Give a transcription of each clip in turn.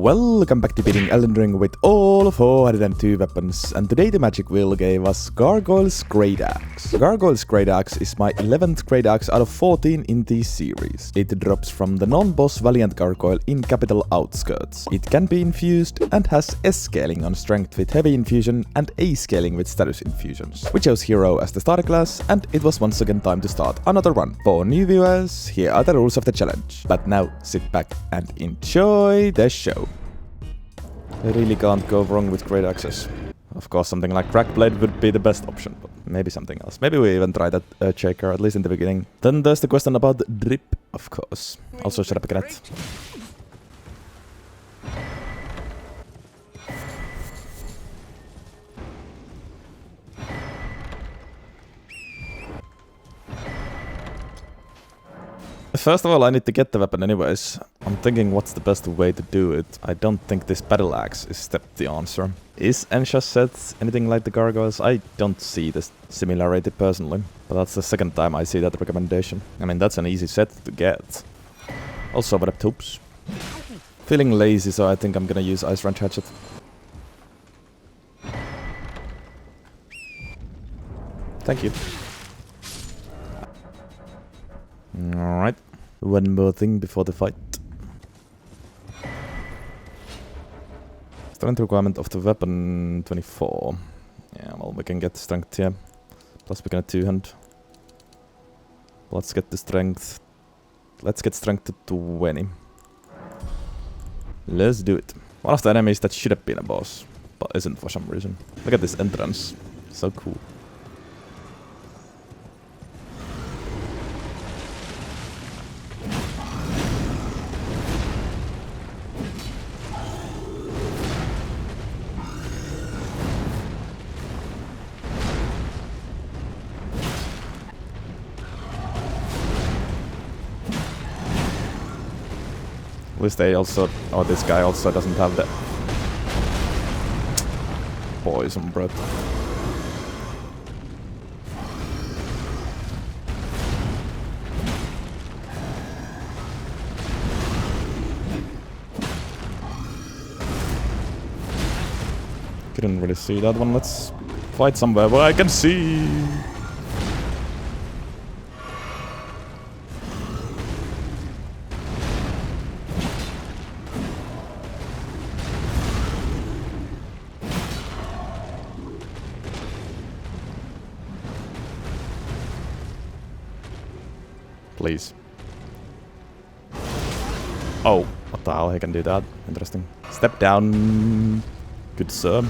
Welcome back to beating Elden Ring with all 402 weapons, and today the magic wheel gave us Gargoyle's Great Axe. Gargoyle's Great Axe is my 11th Great Axe out of 14 in this series. It drops from the non-boss Valiant Gargoyle in Capital Outskirts. It can be infused and has S-scaling on strength with heavy infusion and A-scaling with status infusions. We chose Hero as the starter class, and it was once again time to start another run. For new viewers, here are the rules of the challenge. But now sit back and enjoy the show. I really can't go wrong with Great Axes. Of course, something like Crackblade would be the best option, but maybe something else. Maybe we even try that Earthshaker, at least in the beginning. Then there's the question about drip, of course. Also, shut up, cat. First of all, I need to get the weapon anyways. I'm thinking what's the best way to do it. I don't think this battle axe is the answer. Is Ensha's set anything like the Gargoyles? I don't see the similarity personally, but that's the second time I see that recommendation. I mean, that's an easy set to get. Also, what up, Topes? Feeling lazy, so I think I'm gonna use Ice Wrench Hatchet. Thank you. Alright. One more thing before the fight. Strength requirement of the weapon 24. Yeah, well, we can get strength here. Plus we can have two-hand. Let's get the strength. Let's get strength to 20. Let's do it. One of the enemies that should have been a boss, but isn't for some reason. Look at this entrance. So cool. At least they also, or this guy also doesn't have the poison breath. Couldn't really see that one. Let's fight somewhere where I can see. Please. Oh, what the hell? He can do that. Interesting. Step down. Good sir.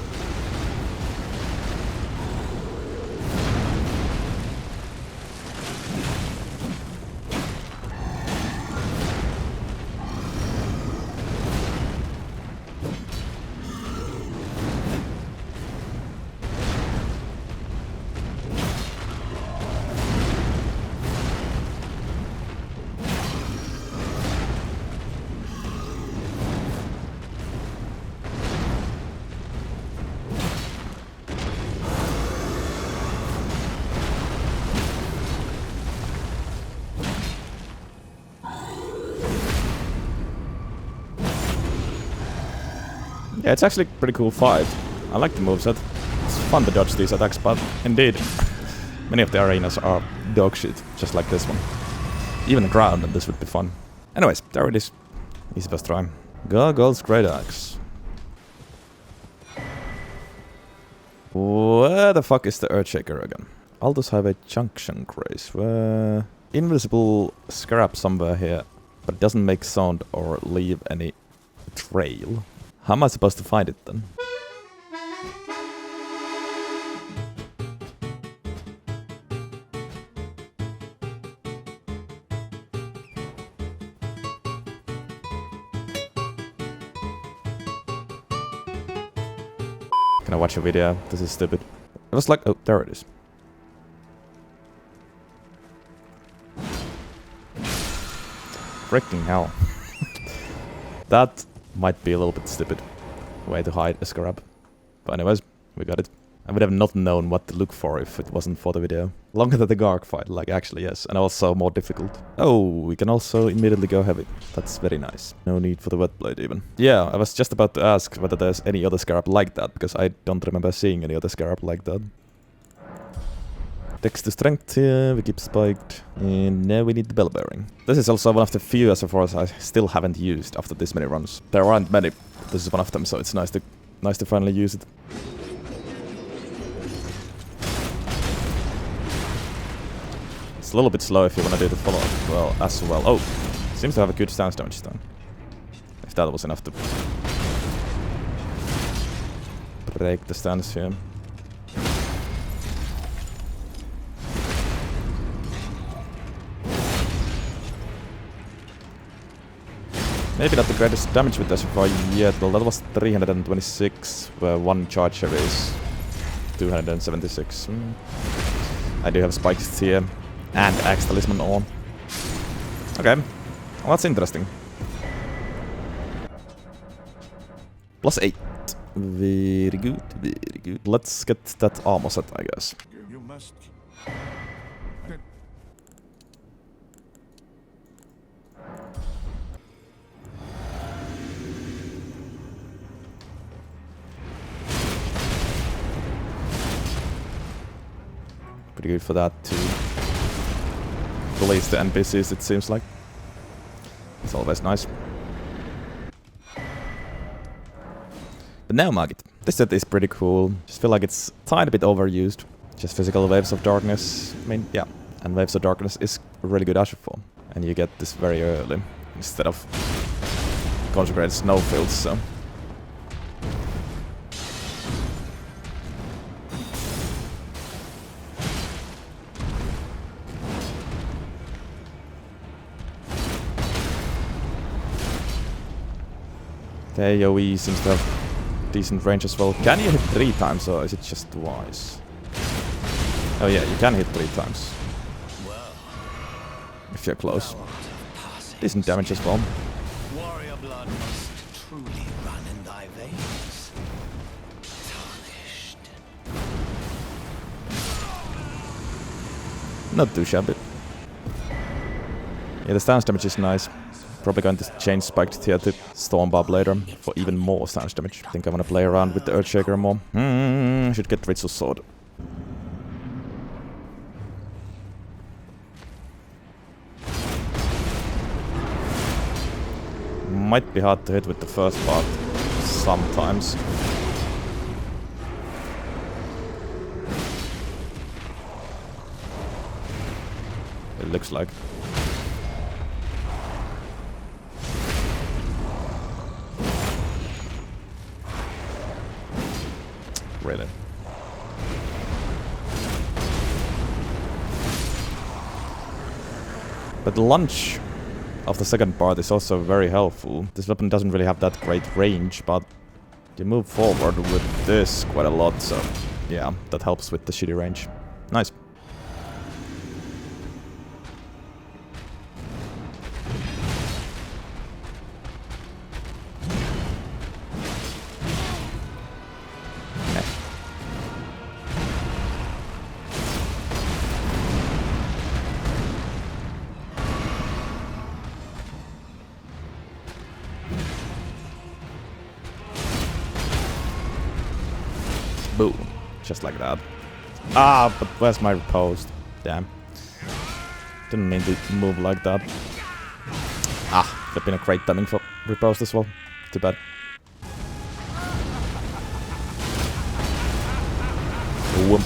Yeah, it's actually a pretty cool fight. I like the moveset. It's fun to dodge these attacks, but indeed, many of the arenas are dog shit, just like this one. Even ground, and this would be fun. Anyways, there it is. Easy first try. Gargoyle's Great Axe. Where the fuck is the Earthshaker again? Aldous Highway Junction, Grace. Invisible scrap somewhere here, but it doesn't make sound or leave any trail. How am I supposed to find it then? Can I watch a video? This is stupid. It was like, oh, there it is. Freaking hell. That might be a little bit stupid way to hide a scrap. But anyways, we got it. I would have not known what to look for if it wasn't for the video. Longer than the Garg fight, like actually, yes. And also more difficult. Oh, we can also immediately go heavy. That's very nice. No need for the wet blade even. Yeah, I was just about to ask whether there's any other scarab like that, because I don't remember seeing any other scarab like that. Dex to strength here, we keep spiked. And now we need the bell bearing. This is also one of the few SFRs I still haven't used after this many runs. There aren't many, but this is one of them, so it's nice to finally use it. It's a little bit slow if you want to do the follow-up well as well. Oh, seems to have a good stance damage stun. If that was enough to break the stance here. Maybe not the greatest damage with SFR yet. Well, that was 326, where one charger is 276. I do have spikes here. And Axe Talisman on. Okay. Well, that's interesting. +8. Very good, very good. Let's get that armor set, I guess. You must. Pretty good for that too. Police the NPCs, it seems like. It's always nice. But now Margit. This set is pretty cool. Just feel like it's a tiny bit overused. Just physical waves of darkness. I mean, yeah. And waves of darkness is a really good Asher form. And you get this very early instead of consecrated snowfields, so. The AoE seems to have decent range as well. Can you hit 3 times or is it just twice? Oh yeah, you can hit 3 times. If you're close. Decent damage as well. Warrior blood must truly run in thy veins. Tarnished. Not too shabby. Yeah, the stance damage is nice. Probably going to change Spiked here to Storm Barb later for even more stance damage. I think I want to play around with the Earthshaker more. Should get Ritual Sword. Might be hard to hit with the first part sometimes. It looks like. Really. But the launch of the second part is also very helpful. This weapon doesn't really have that great range, but you move forward with this quite a lot, so yeah, that helps with the shitty range. Nice. Boom. Just like that. Ah, but where's my riposte? Damn. Didn't mean to move like that. Ah, would have been a great timing for riposte as well. Too bad. Boom.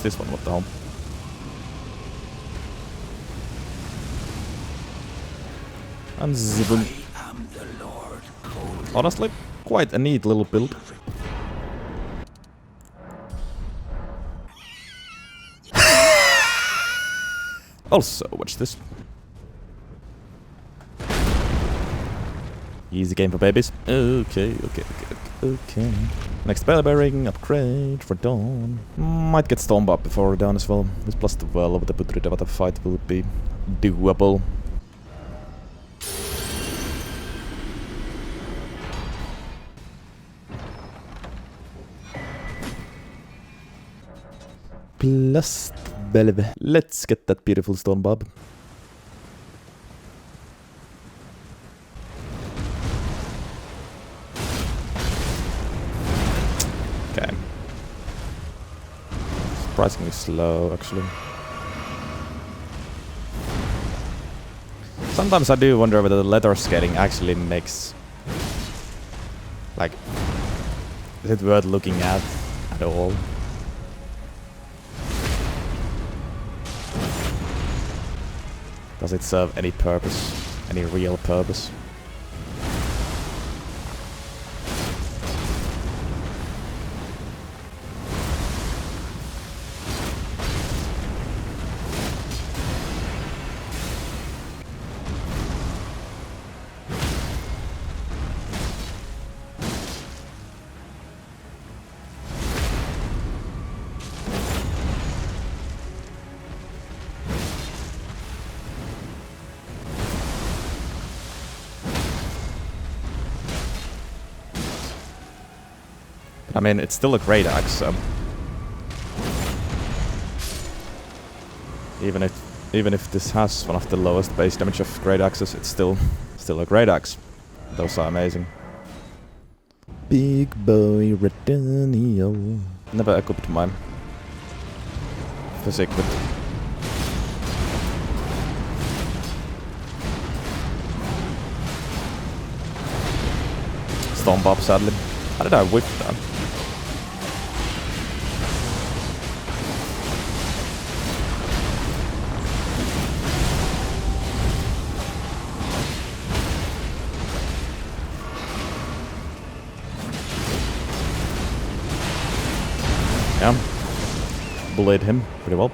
This one, what the hell? And zibun. Honestly, quite a neat little build. Also, watch this. Easy game for babies. Okay. Next Bearing upgrade for Dawn. Might get Storm up before Dawn as well. With plus 12 the Putridavata fight will be doable. Plus 12. Let's get that beautiful Storm Bob. Okay. Surprisingly slow, actually. Sometimes I do wonder whether the letter skating actually makes... like... is it worth looking at all? Does it serve any purpose? Any real purpose? I mean, it's still a great axe, so even if this has one of the lowest base damage of great axes, it's still a great axe. Those are amazing. Big boy Radahn. Never equipped my physique with Storm Bob, sadly. How did I whip that? Yeah, bullied him pretty well.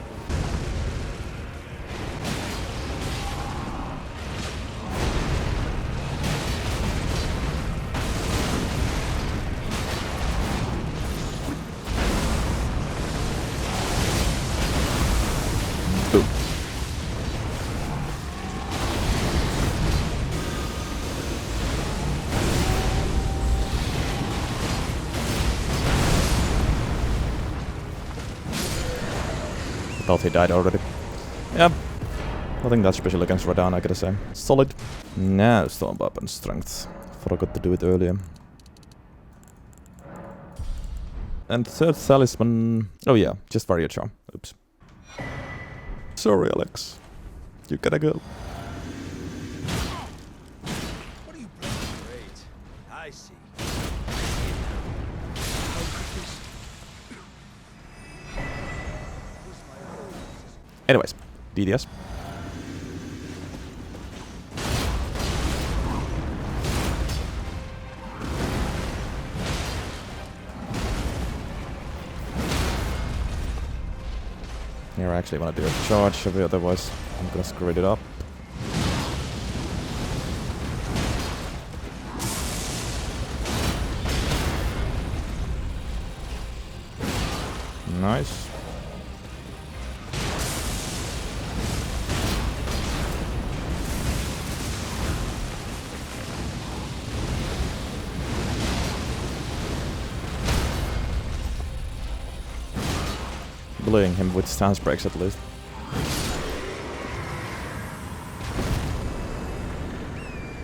Boom. Thought he died already. Yeah, nothing that special against Radahn, I gotta say. Solid. Now Storm Bob and Strength. Forgot to do it earlier. And third talisman. Oh yeah, just Warrior Charm. Oops. Sorry, Alex. You gotta go. What are you playing? Great. I see. Anyways, DDS. Here I actually want to do a charge, otherwise I'm gonna screw it up. Nice. Bullying him with stance breaks at least.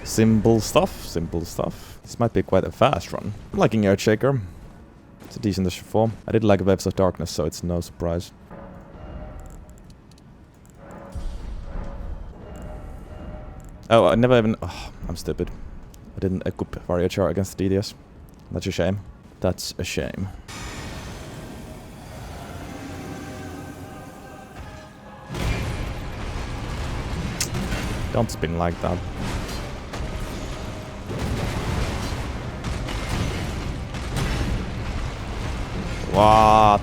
Simple stuff, simple stuff. This might be quite a fast run. I'm liking Earthshaker. It's a decent form. I did like Webs of Darkness, so it's no surprise. Oh, I never even... Oh, I'm stupid. I didn't equip Warrior Char against the DDS. That's a shame. That's a shame. Don't spin like that. What?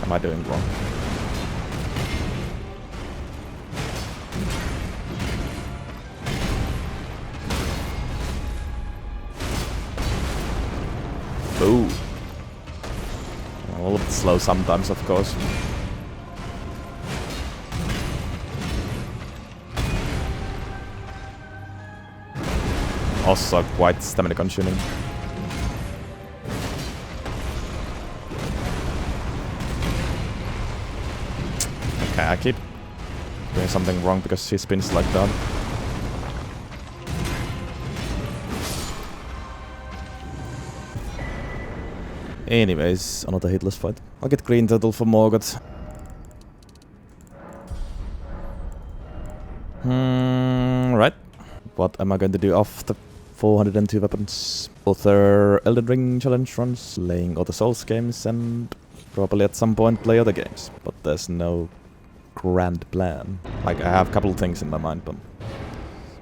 Am I doing wrong? Ooh. A little bit slow sometimes, of course. Also quite stamina consuming. Okay, I keep doing something wrong because he spins like that. Anyways, another hitless fight. I'll get green turtle for Morgott. Right. What am I going to do after 402 weapons? Other Elden Ring challenge runs, playing other Souls games, and probably at some point play other games. But there's no grand plan. Like, I have a couple things in my mind, but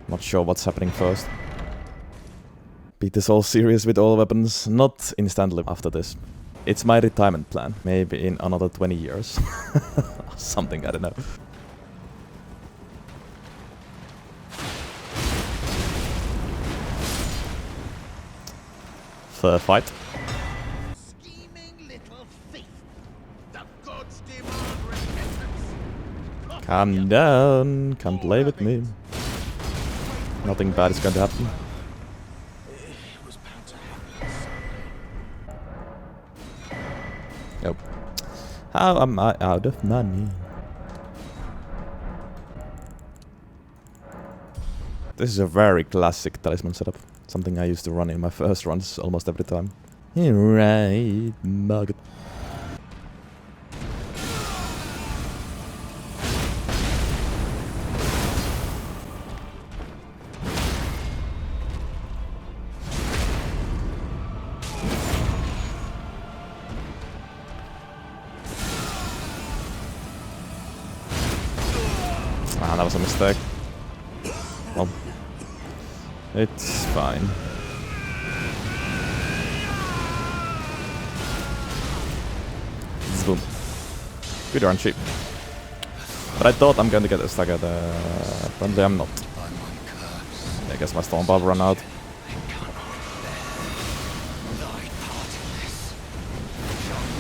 not sure what's happening first. Beat the Souls series with all weapons, not instantly after this. It's my retirement plan, maybe in another 20 years. Something, I don't know. Fair fight. Calm down, can't play with me. Nothing bad is going to happen. Nope. How am I out of money? This is a very classic talisman setup. Something I used to run in my first runs almost every time. Right, Margit. Ah, that was a mistake. Well, it's fine. Boom. Good darn cheap. But I thought I'm going to get a stagger there. Apparently I'm not. I guess my storm bulb ran out.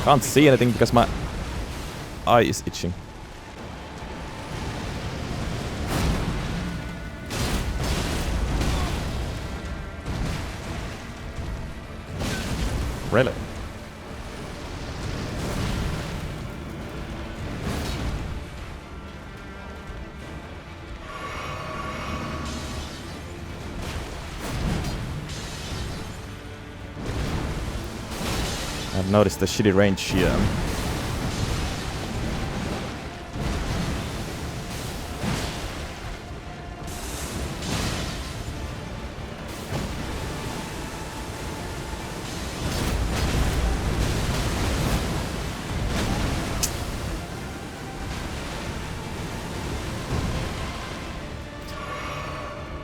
Can't see anything because my eye is itching. Really? I've noticed the shitty range here.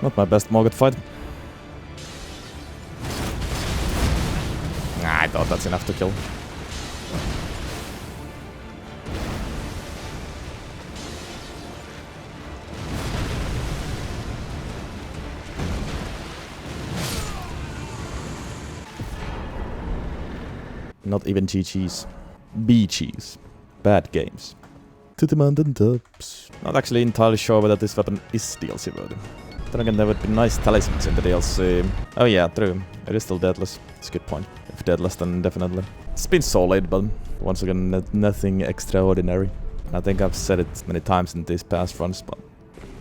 Not my best Morgott fight. Nah, I thought that's enough to kill. Not even GG's. BG's. Bad games. To the mountain tops. Not actually entirely sure whether this weapon is DLC worthy. Then again, there would be nice talismans in the DLC. Oh yeah, true. It is still deathless. It's a good point. If deathless, then definitely. It's been solid, but once again, nothing extraordinary. I think I've said it many times in these past runs, but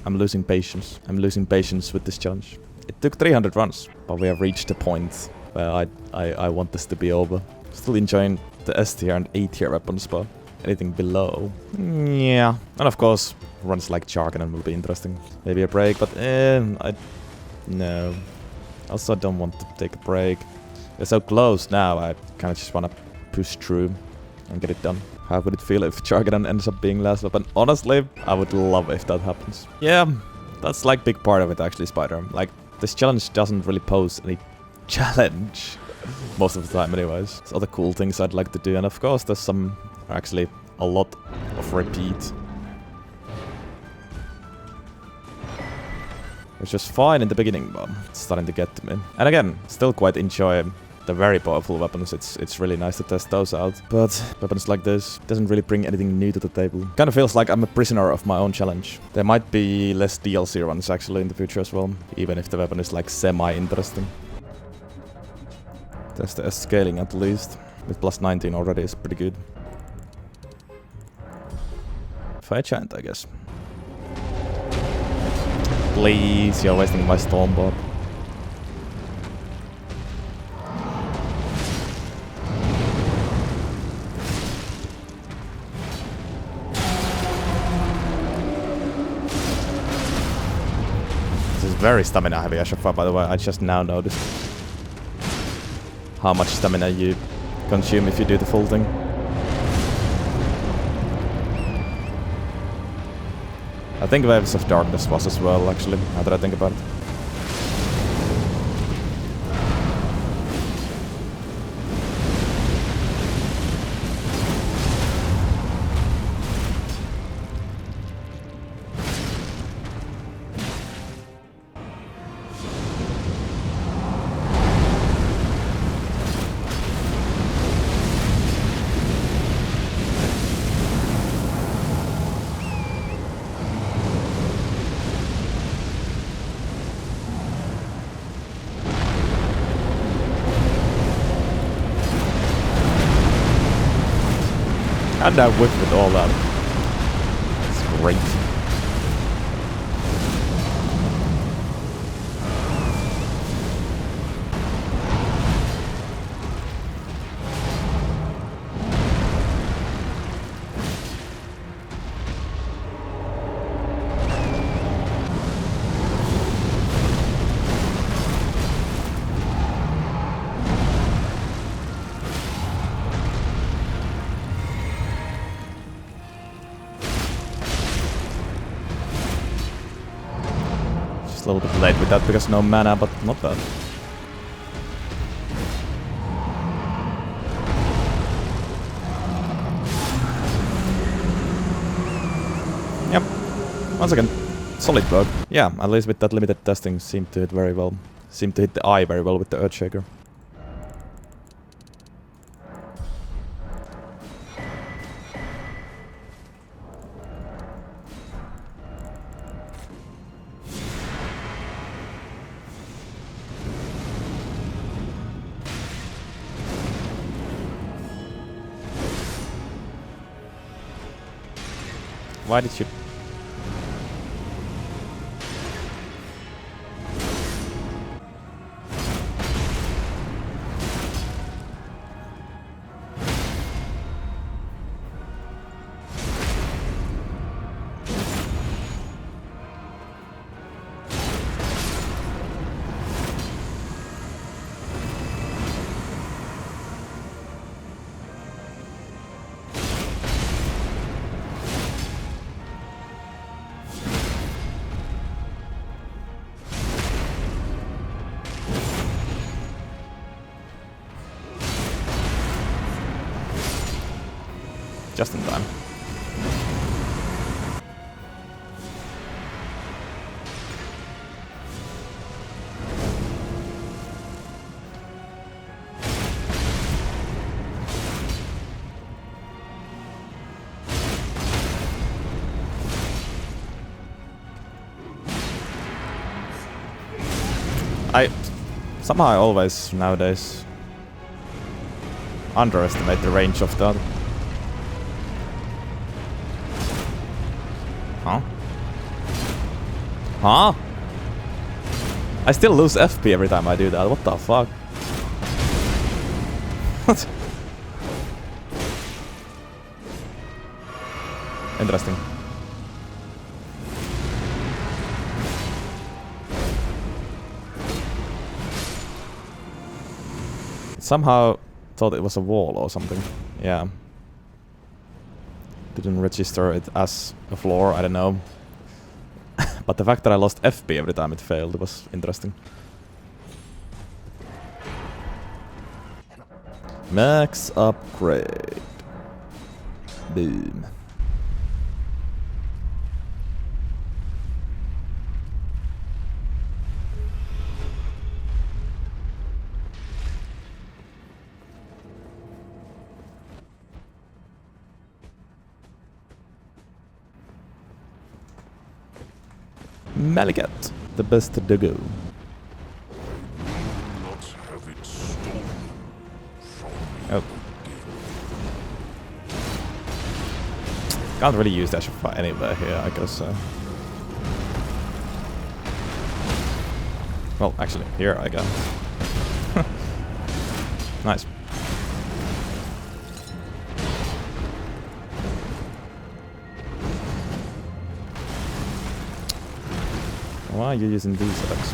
I'm losing patience. I'm losing patience with this challenge. It took 300 runs, but we have reached a point where I want this to be over. Still enjoying the S tier and A tier weapons, but anything below, yeah. And of course, runs like Jargonon will be interesting. Maybe a break, but no. Also, I don't want to take a break. We're so close now. I kind of just want to push through and get it done. How would it feel if Jargonon ends up being last weapon? Honestly, I would love if that happens. Yeah, that's like big part of it actually, Spider. Like, this challenge doesn't really pose any challenge most of the time anyways. There's other cool things I'd like to do, and of course there's some, actually a lot of repeat. Which was fine in the beginning, but it's starting to get to me. And again, still quite enjoy the very powerful weapons, it's really nice to test those out. But weapons like this doesn't really bring anything new to the table. Kind of feels like I'm a prisoner of my own challenge. There might be less DLC runs actually in the future as well, even if the weapon is like semi-interesting. There's the scaling at least. With plus 19 already is pretty good. If I chant, I guess. Please, you're wasting my storm bob. This is very stamina heavy Ashafar, by the way. I just now noticed how much stamina you consume if you do the full thing. I think Waves of Darkness was as well, actually, now that I think about it. And I whip with all that. It's great. A little bit late with that because no mana, but not bad. Yep. Once again, solid bug. Yeah, at least with that limited testing, seemed to hit very well. Seemed to hit the eye very well with the Earthshaker. Why did you... Just in time. Somehow I always nowadays underestimate the range of that. Huh? Huh? I still lose FP every time I do that. What the fuck? What? Interesting. Somehow thought it was a wall or something. Yeah. Didn't register it as a floor, I don't know. But the fact that I lost FP every time it failed was interesting. Max upgrade. Boom. Maliketh, the best to go. Oh. Can't really use that shot anywhere here, I guess so. Well, actually, here I go. Nice. Why are you using these attacks?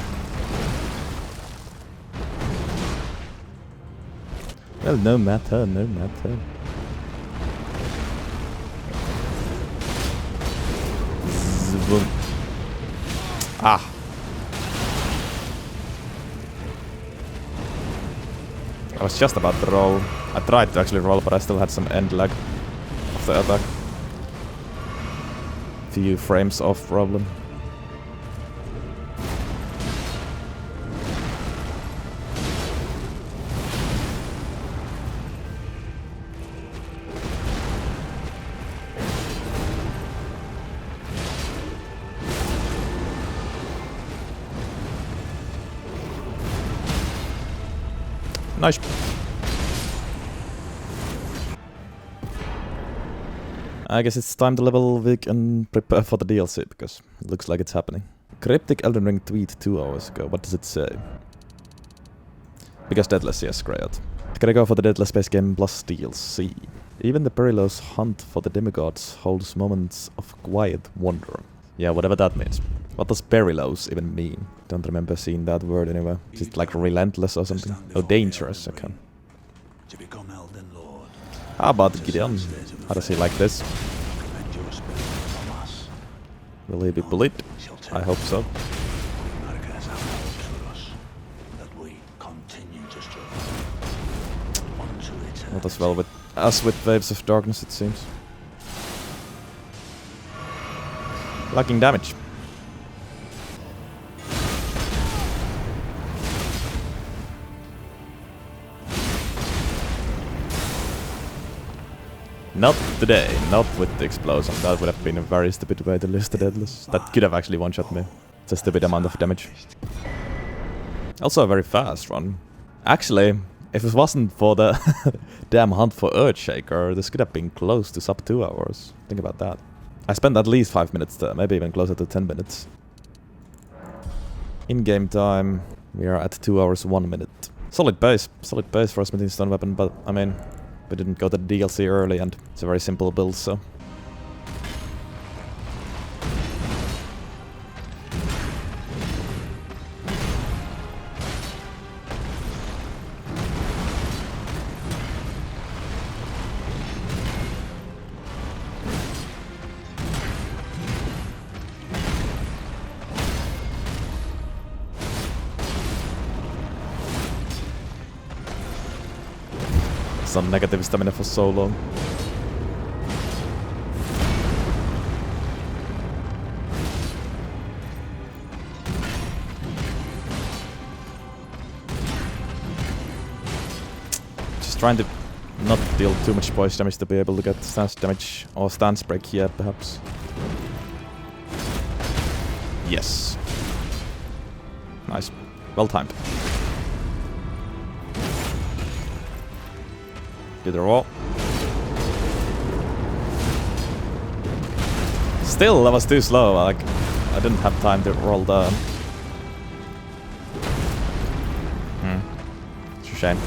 Well, no matter, no matter. Zboom. Ah! I was just about to roll. I tried to actually roll, but I still had some end lag of the attack. Few frames off problem. Nice. I guess it's time to level Vic and prepare for the DLC, because it looks like it's happening. Cryptic Elden Ring tweet 2 hours ago. What does it say? Because Deathless, yes, great. Gotta go for the Deathless base game plus DLC. Even the perilous hunt for the demigods holds moments of quiet wonder. Yeah, whatever that means. What does perilous even mean? Don't remember seeing that word anywhere. Is it like relentless or something? Oh, dangerous, okay. How about Gideon? How does he like this? Will he be bullied? I hope so. Not as well with us with Waves of Darkness, it seems. Lacking damage. Not today, not with the explosion. That would have been a very stupid way to list the Deathless. That could have actually one-shot me. It's a stupid amount of damage. Also a very fast run. Actually, if it wasn't for the damn hunt for Earthshaker, this could have been close to sub 2 hours. Think about that. I spent at least 5 minutes there, maybe even closer to 10 minutes. In-game time, we are at 2 hours 1 minute. Solid pace for a smithing stone weapon, but I mean, we didn't go to the DLC early and it's a very simple build, so... Some negative stamina for so long. Just trying to not deal too much poison damage to be able to get stance damage or stance break here, perhaps. Yes. Nice. Well timed. Do the roll. Still, that was too slow. Like, I didn't have time to roll down. It's a shame.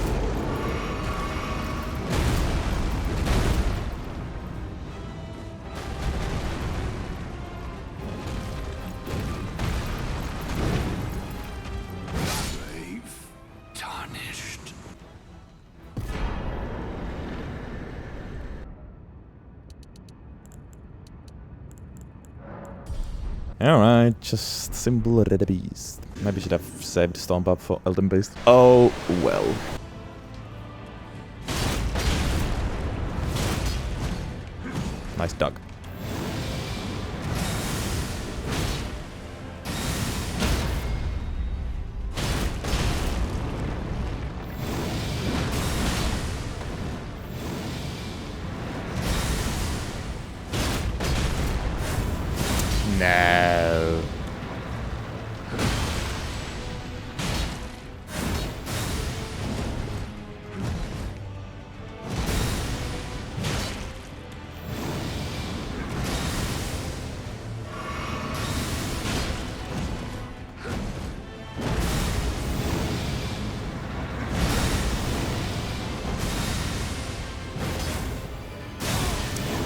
Alright, just simple Red Beast. Maybe should have saved Stomp up for Elden Beast. Oh, well. Nice dog. No.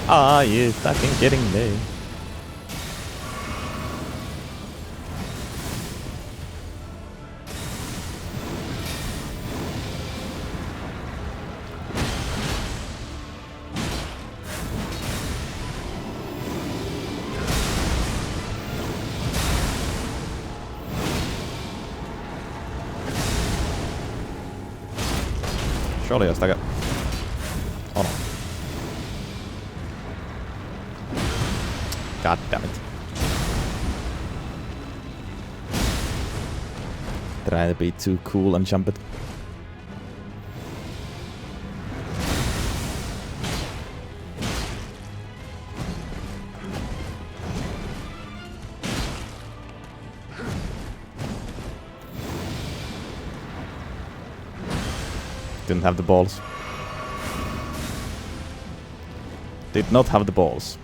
Ah, you fucking kidding me? Surely I stuck it. Oh no. God damn it. Try to be too cool and jump it. Didn't have the balls. Did not have the balls.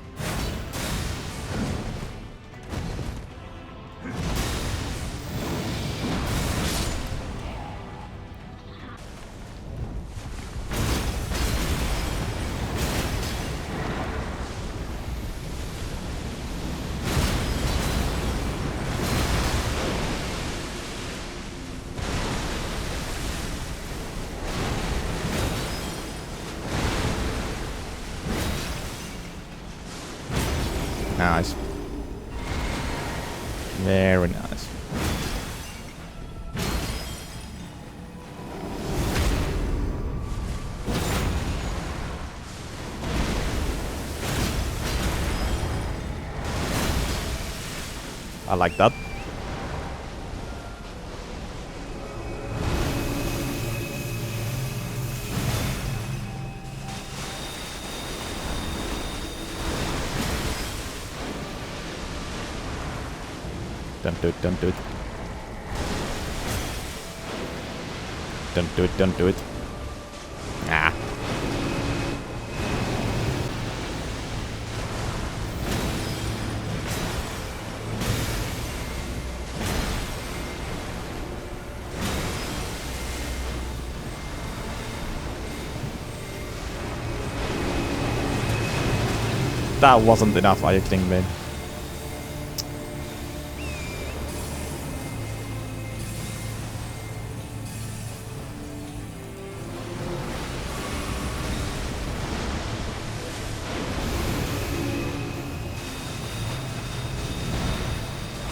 Nice. Very nice. I like that. Don't do it, don't do it. Don't do it, don't do it. Ah. That wasn't enough, are you kidding me?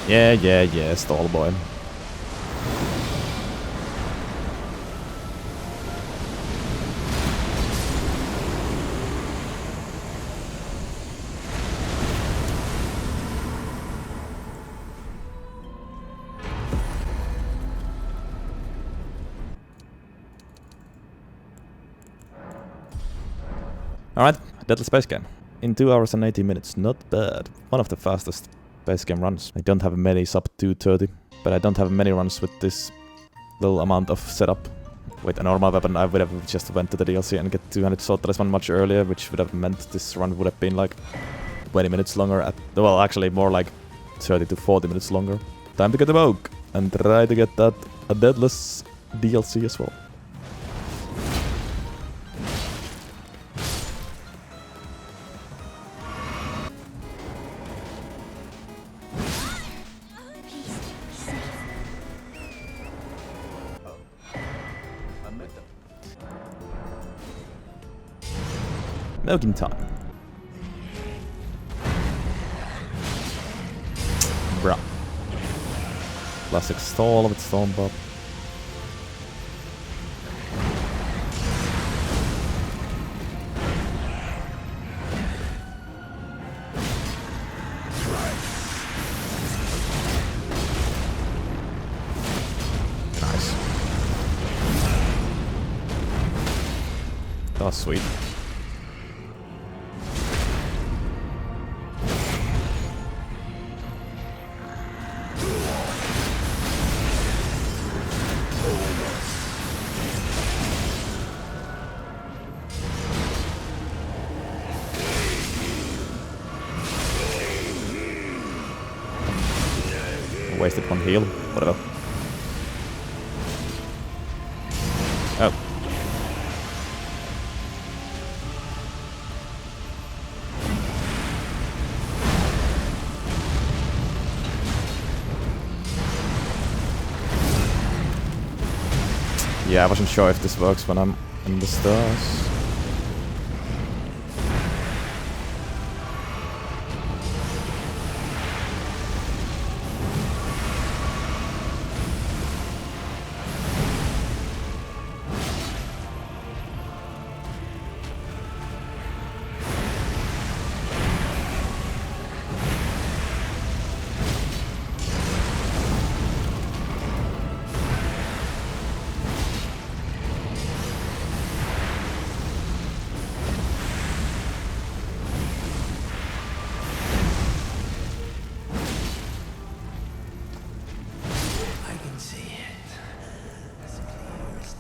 Yeah, stall boy. Alright, Deadly Space Game. In 2 hours and 80 minutes, not bad. One of the fastest space game runs. I don't have many sub 230, but I don't have many runs with this little amount of setup. With a normal weapon, I would have just went to the DLC and get 200 Sorceress one much earlier, which would have meant this run would have been like 20 minutes longer at, well, actually more like 30 to 40 minutes longer. Time to get the Mohg and try to get that a Deathless DLC as well. Mohg time. Bruh. Classic stall with Storm Bob. Nice. That was sweet. Wasted one heal, whatever. Oh. Yeah, I wasn't sure if this works when I'm in the stars.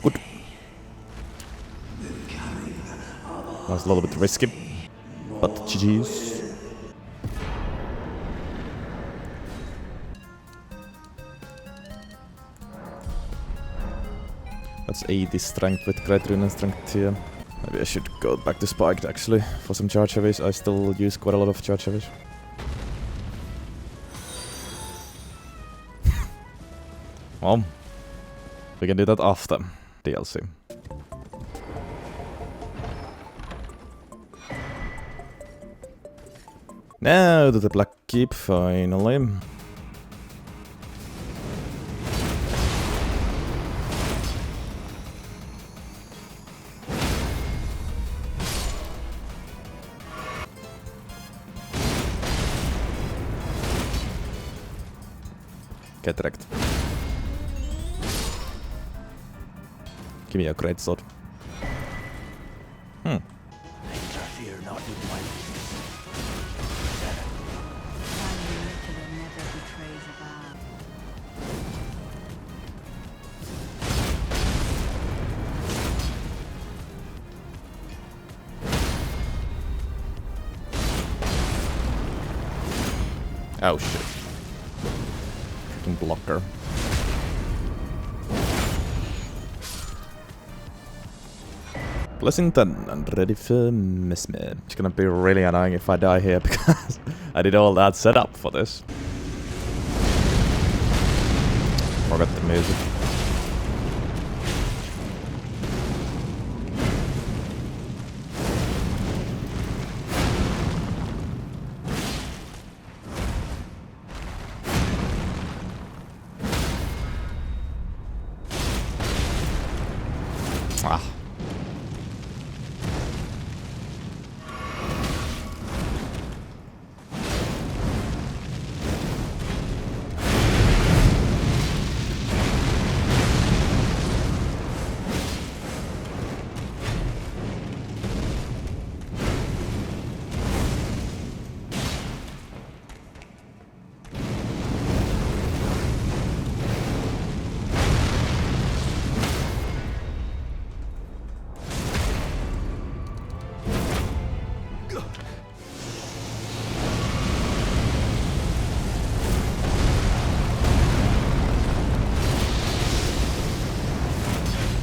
Good. That was a little bit risky, but GG's. That's 80 strength with Great Rune and strength here. Maybe I should go back to Spiked actually for some charge heavies. I still use quite a lot of charge heavies. Well, we can do that after DLC. Now to the Black Keep, finally. Get wrecked. Give me a great sword. Interfere not with my business. Never betrays a vow. Oh shit. Freaking blocker. Blessing 10 and ready for Messmer. It's gonna be really annoying if I die here because I did all that setup for this. Forgot the music. Ah.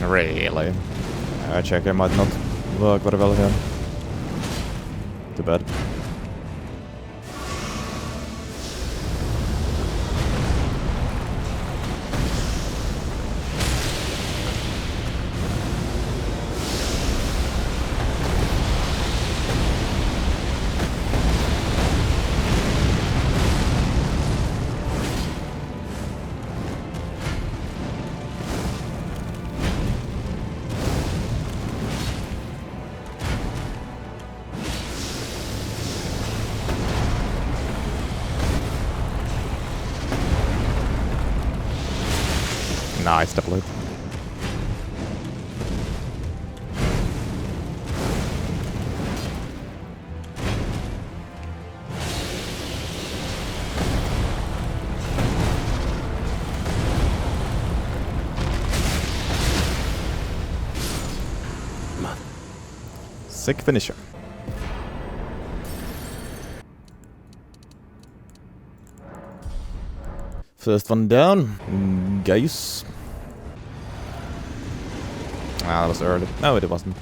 Really? I check I might not work very well here. Too bad. Nice double hit. Sick finisher. First one down. Gaius. Ah, that was early. No, it wasn't.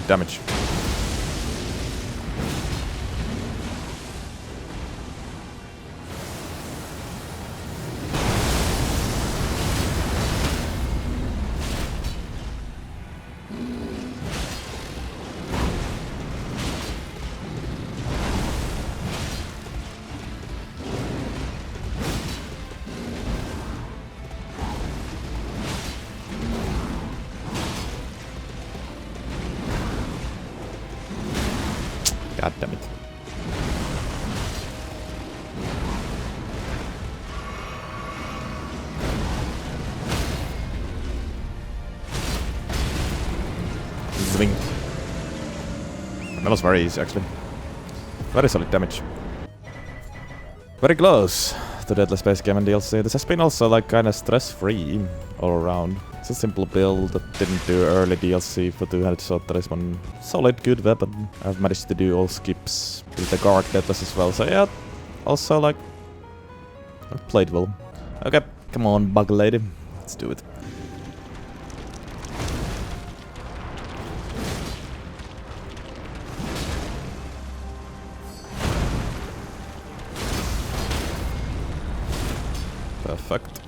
damage. God damn it. Zwing. That was very easy actually. Very solid damage. Very close to Deathless base game and DLC. This has been also like kinda stress-free all around. It's a simple build that didn't do early DLC for 200 shot. There is one solid good weapon. I've managed to do all skips with the Guard Deathless as well. So yeah, also like I've played well. Okay, come on, bug lady. Let's do it. Perfect.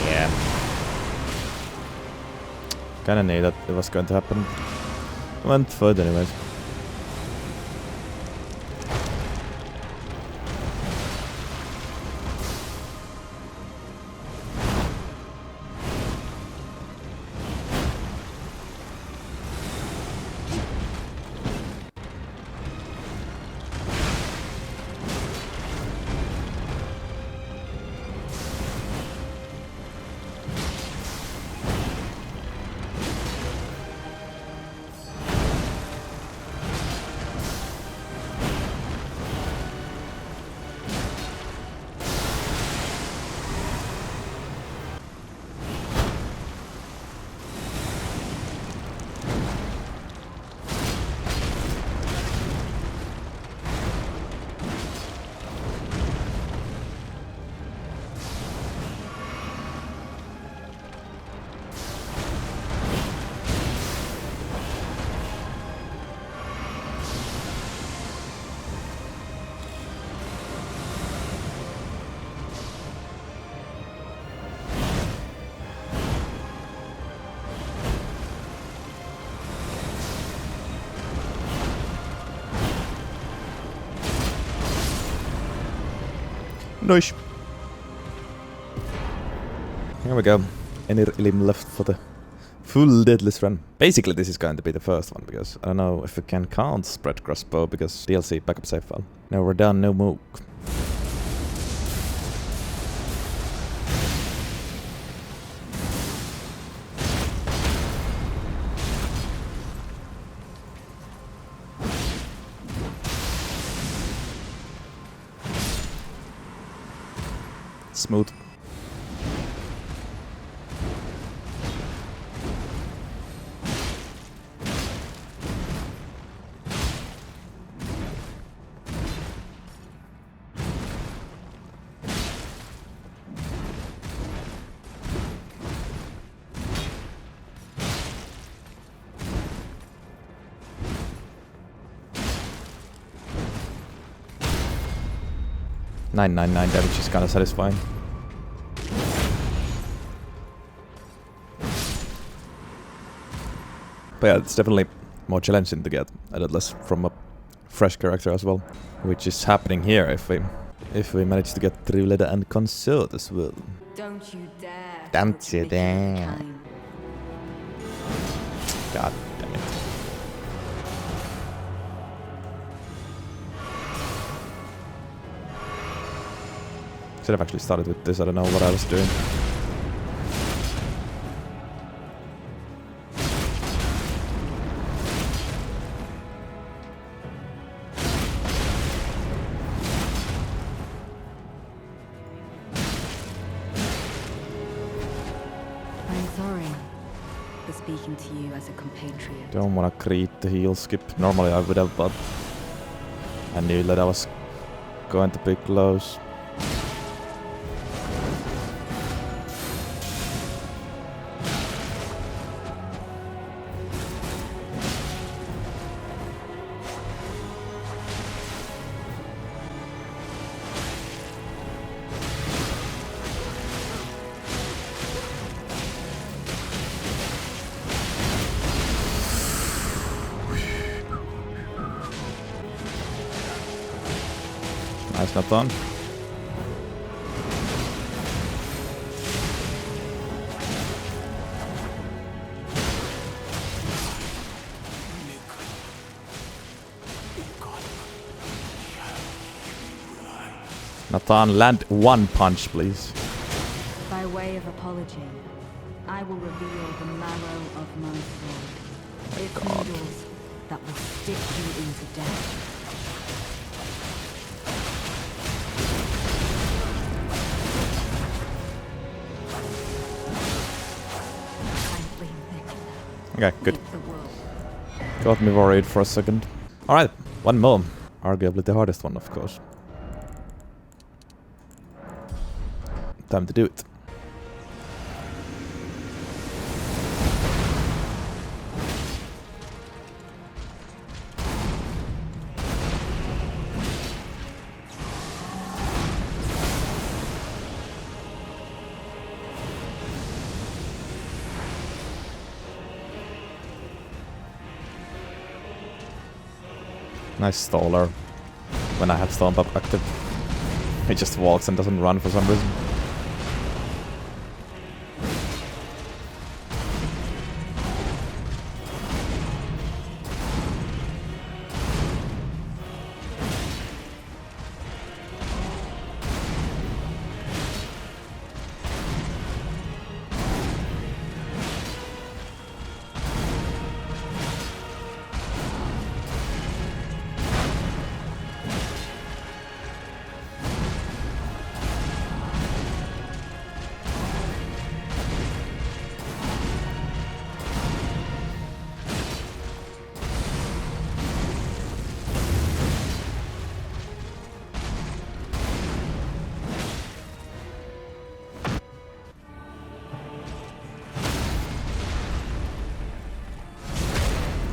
Yeah. Kinda knew that it was going to happen. Went for it anyways. Nice. Here we go. Any limb left for the full Deathless run. Basically this is going to be the first one because I don't know if we can count spread crossbow because DLC backup save file. Now we're done, no Mohg. Smooth. $999 damage is kinda satisfying. But yeah, it's definitely more challenging to get a Deathless from a fresh character as well. Which is happening here if we manage to get through Leda and Consort as well. Don't you dare. Don't you make it dare. time. God damn it. Should have actually started with this, I don't know what I was doing. I'm sorry, for speaking to you as a compatriot. Don't wanna create the heal skip. Normally I would have, but I knew that I was going to be close. Nice, not done. Nathan, land one punch, please. By way of apology, I will reveal the marrow of my sword. Its needles that will stick you into death. Okay, good. Got me worried for a second. Alright, one more. Arguably the hardest one, of course. Time to do it. Nice staller. When I have Stomp Up active, he just walks and doesn't run for some reason.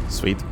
Sweet.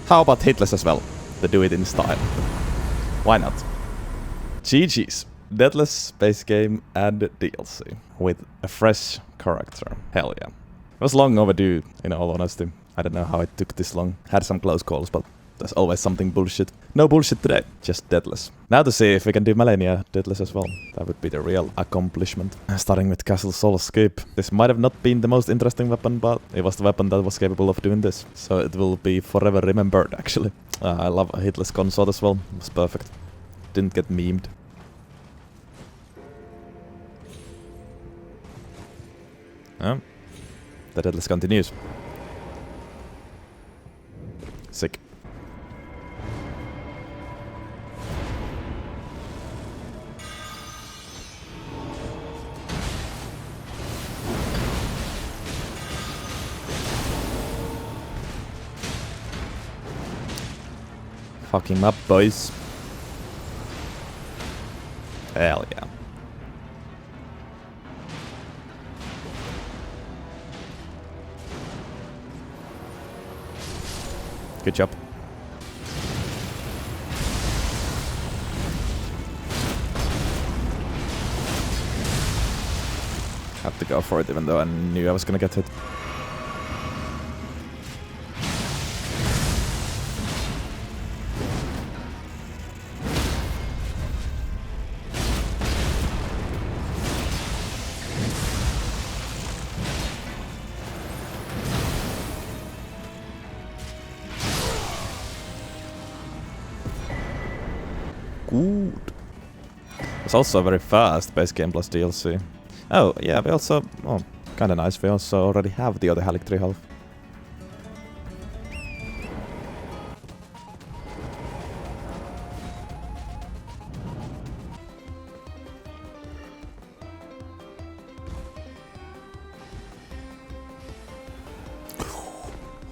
How about hitless as well? To do it in style. Why not? GG's. Deathless base game and DLC. With a fresh character. Hell yeah. It was long overdue, in all honesty. I don't know how it took this long. Had some close calls, but there's always something bullshit. No bullshit today, just Deathless. Now to see if we can do Malenia Deathless as well. That would be the real accomplishment. Starting with Castle Soulscape. This might have not been the most interesting weapon, but it was the weapon that was capable of doing this. So it will be forever remembered, actually. I love a hitless consort as well. It was perfect. Didn't get memed. Oh. The Deathless continues. Sick. Fuck him up, boys. Hell yeah. Good job. Had to go for it even though I knew I was gonna get hit. Good. It's also very fast base game plus DLC. Oh, yeah, we also... Oh, kinda nice. We also already have the other Halictree health.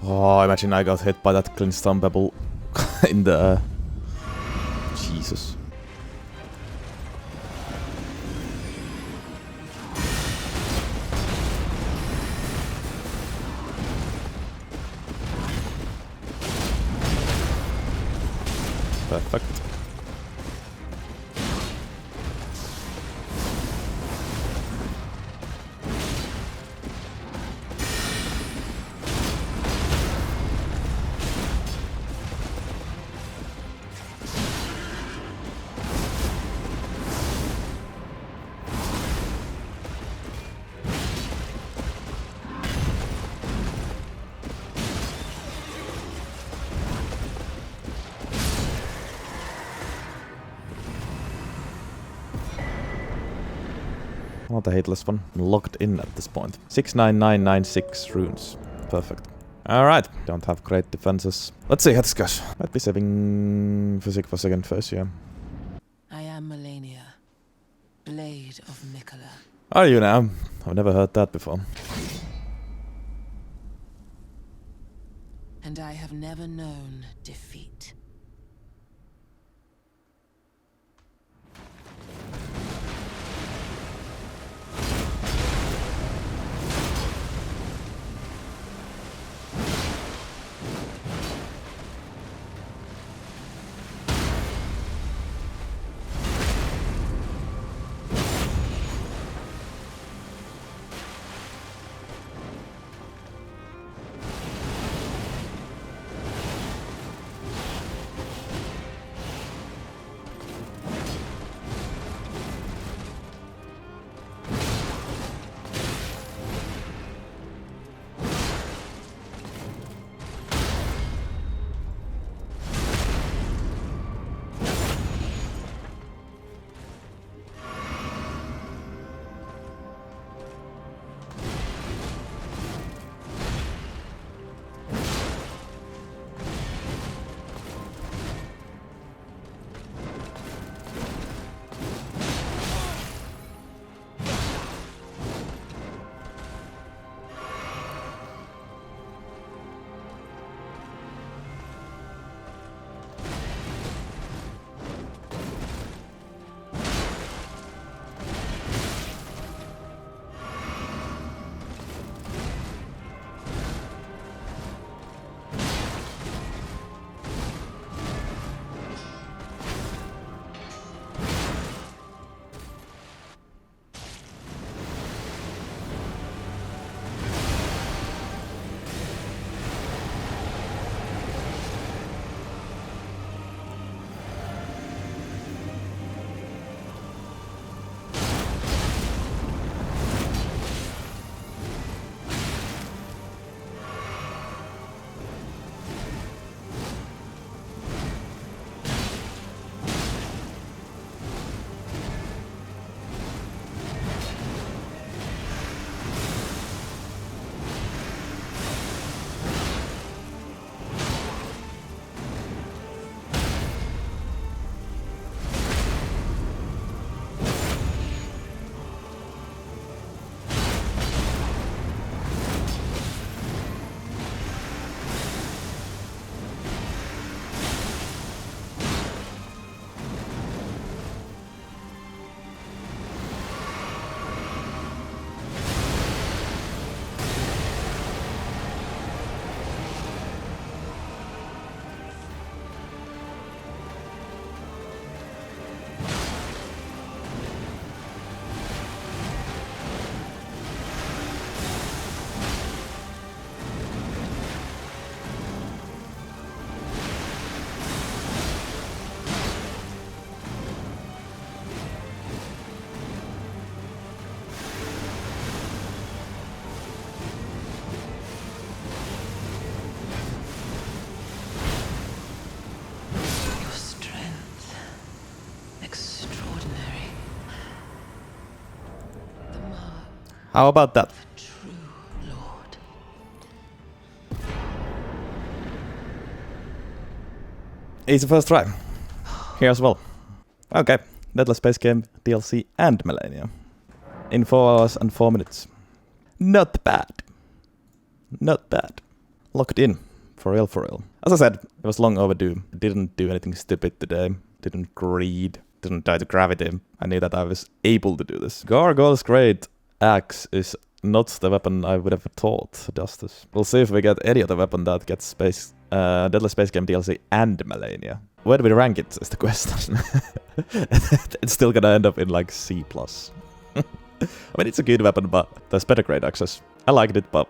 Oh, imagine I got hit by that Glintstone Pebble in the... Jesus. Perfect. Not a hitless one. Locked in at this point. 69996 runes. Perfect. Alright. Don't have great defenses. Let's see how this goes. Might be saving physic for second phase, yeah. I am Malenia, Blade of Mikola. Are you now? I've never heard that before. And I have never known defeat. How about that? True Lord. Easy first try. Here as well. Okay, Deathless Space Game, DLC and Malenia. In 4 hours and 4 minutes. Not bad. Not bad. Locked in. For real, for real. As I said, it was long overdue. Didn't do anything stupid today. Didn't greed. Didn't die to gravity. I knew that I was able to do this. Gargoyle's Great Axe is not the weapon I would have thought does this. We'll see if we get any other weapon that gets Deathless Space Game DLC and Malenia. Where do we rank it is the question. It's still gonna end up in like C+. I mean, it's a good weapon, but there's better great axes. I liked it, but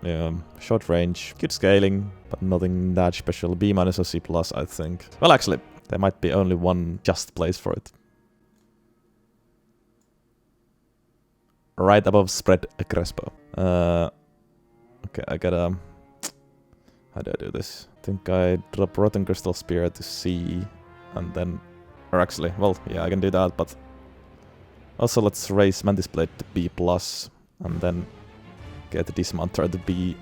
yeah, short range, good scaling, but nothing that special. B- or C+, I think. Well, actually, there might be only one just place for it. Right above Spread a Crespo. Okay, I gotta... How do I do this? I think I drop Rotten Crystal Spear to C, and then... Or actually, well, yeah, I can do that, but... Also, let's raise Mantis Blade to B+, and then get the Dismounter to B.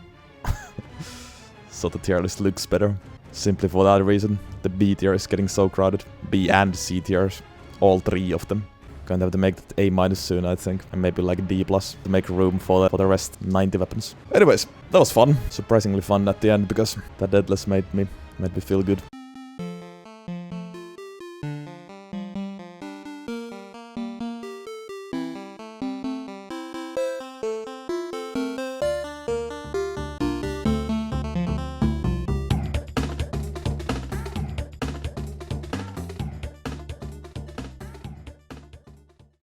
So the tier list looks better. Simply for that reason. The B tier is getting so crowded. B and C tiers. All 3 of them. Going to have to make that A- soon, I think. And maybe like D+, to make room for the rest 90 weapons. Anyways, that was fun. Surprisingly fun at the end, because that Deathless made me feel good.